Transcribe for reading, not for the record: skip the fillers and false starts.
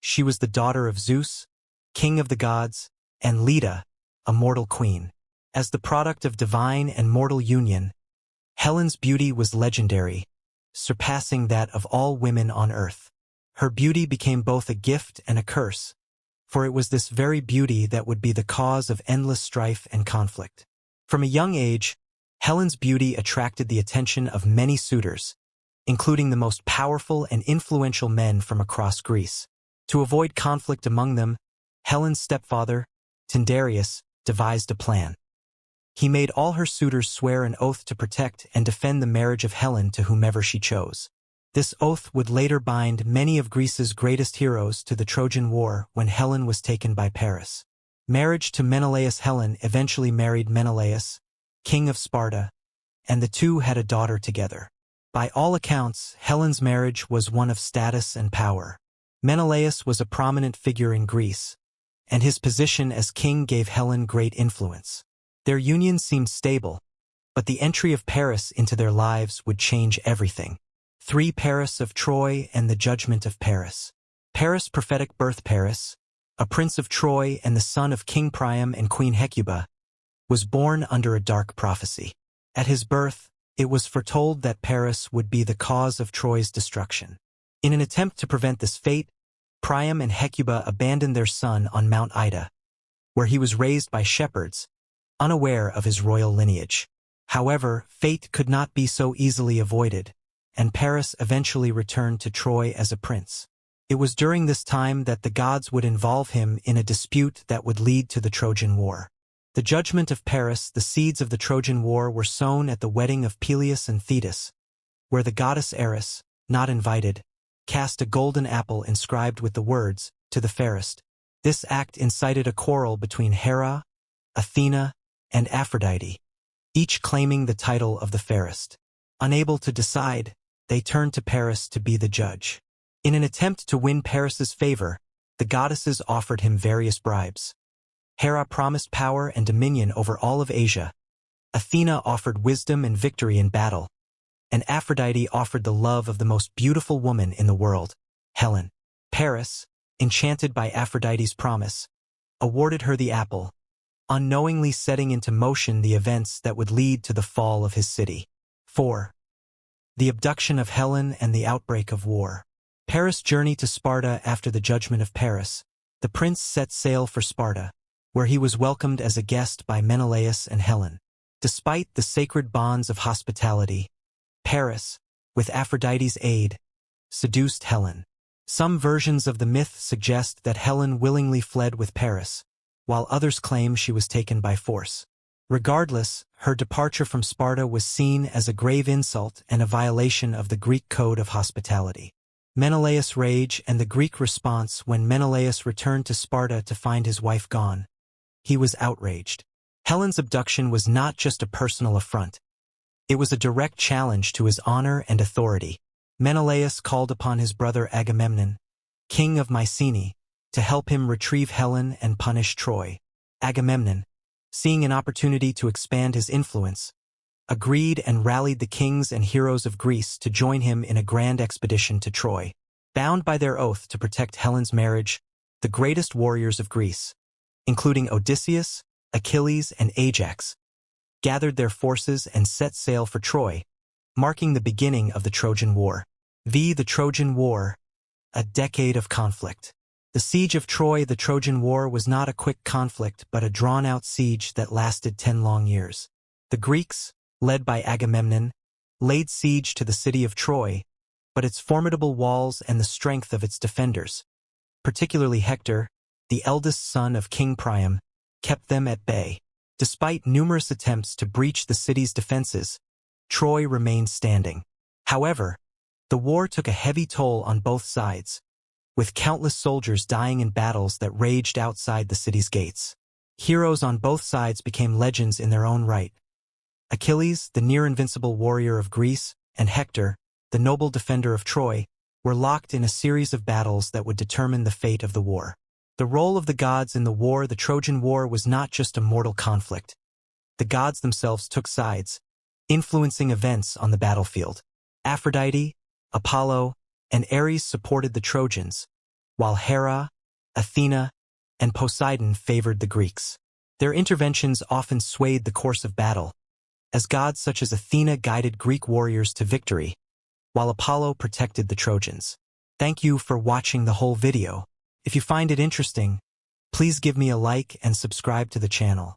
She was the daughter of Zeus, king of the gods, and Leda, a mortal queen. As the product of divine and mortal union, Helen's beauty was legendary, surpassing that of all women on earth. Her beauty became both a gift and a curse, for it was this very beauty that would be the cause of endless strife and conflict. From a young age, Helen's beauty attracted the attention of many suitors, including the most powerful and influential men from across Greece. To avoid conflict among them, Helen's stepfather, Tyndareus, devised a plan. He made all her suitors swear an oath to protect and defend the marriage of Helen to whomever she chose. This oath would later bind many of Greece's greatest heroes to the Trojan War when Helen was taken by Paris. Marriage to Menelaus. Helen eventually married Menelaus, king of Sparta, and the two had a daughter together. By all accounts, Helen's marriage was one of status and power. Menelaus was a prominent figure in Greece, and his position as king gave Helen great influence. Their union seemed stable, but the entry of Paris into their lives would change everything. 3. Paris of Troy and the judgment of Paris. Paris' prophetic birth. Paris, a prince of Troy and the son of King Priam and Queen Hecuba, was born under a dark prophecy. At his birth, it was foretold that Paris would be the cause of Troy's destruction. In an attempt to prevent this fate, Priam and Hecuba abandoned their son on Mount Ida, where he was raised by shepherds, unaware of his royal lineage. However, fate could not be so easily avoided, and Paris eventually returned to Troy as a prince. It was during this time that the gods would involve him in a dispute that would lead to the Trojan War. The judgment of Paris. The seeds of the Trojan War were sown at the wedding of Peleus and Thetis, where the goddess Eris, not invited, cast a golden apple inscribed with the words, "To the fairest." This act incited a quarrel between Hera, Athena, and Aphrodite, each claiming the title of the fairest. Unable to decide, they turned to Paris to be the judge. In an attempt to win Paris's favor, the goddesses offered him various bribes. Hera promised power and dominion over all of Asia. Athena offered wisdom and victory in battle, and Aphrodite offered the love of the most beautiful woman in the world, Helen. Paris, enchanted by Aphrodite's promise, awarded her the apple, unknowingly setting into motion the events that would lead to the fall of his city. 4. The abduction of Helen and the outbreak of war. Paris' journey to Sparta. After the judgment of Paris, the prince set sail for Sparta, where he was welcomed as a guest by Menelaus and Helen. Despite the sacred bonds of hospitality, Paris, with Aphrodite's aid, seduced Helen. Some versions of the myth suggest that Helen willingly fled with Paris, while others claim she was taken by force. Regardless, her departure from Sparta was seen as a grave insult and a violation of the Greek code of hospitality. Menelaus' rage and the Greek response. When Menelaus returned to Sparta to find his wife gone, he was outraged. Helen's abduction was not just a personal affront. It was a direct challenge to his honor and authority. Menelaus called upon his brother Agamemnon, king of Mycenae, to help him retrieve Helen and punish Troy. Agamemnon, seeing an opportunity to expand his influence, agreed and rallied the kings and heroes of Greece to join him in a grand expedition to Troy. Bound by their oath to protect Helen's marriage, the greatest warriors of Greece, including Odysseus, Achilles, and Ajax, gathered their forces and set sail for Troy, marking the beginning of the Trojan War. The Trojan War, a decade of conflict. The siege of Troy. The Trojan War was not a quick conflict but a drawn-out siege that lasted 10 long years. The Greeks, led by Agamemnon, laid siege to the city of Troy, but its formidable walls and the strength of its defenders, particularly Hector, the eldest son of King Priam, kept them at bay. Despite numerous attempts to breach the city's defenses, Troy remained standing. However, the war took a heavy toll on both sides, with countless soldiers dying in battles that raged outside the city's gates. Heroes on both sides became legends in their own right. Achilles, the near-invincible warrior of Greece, and Hector, the noble defender of Troy, were locked in a series of battles that would determine the fate of the war. The role of the gods in the war. The Trojan War was not just a mortal conflict. The gods themselves took sides, influencing events on the battlefield. Aphrodite, Apollo, and Ares supported the Trojans, while Hera, Athena, and Poseidon favored the Greeks. Their interventions often swayed the course of battle, as gods such as Athena guided Greek warriors to victory, while Apollo protected the Trojans. Thank you for watching the whole video. If you find it interesting, please give me a like and subscribe to the channel.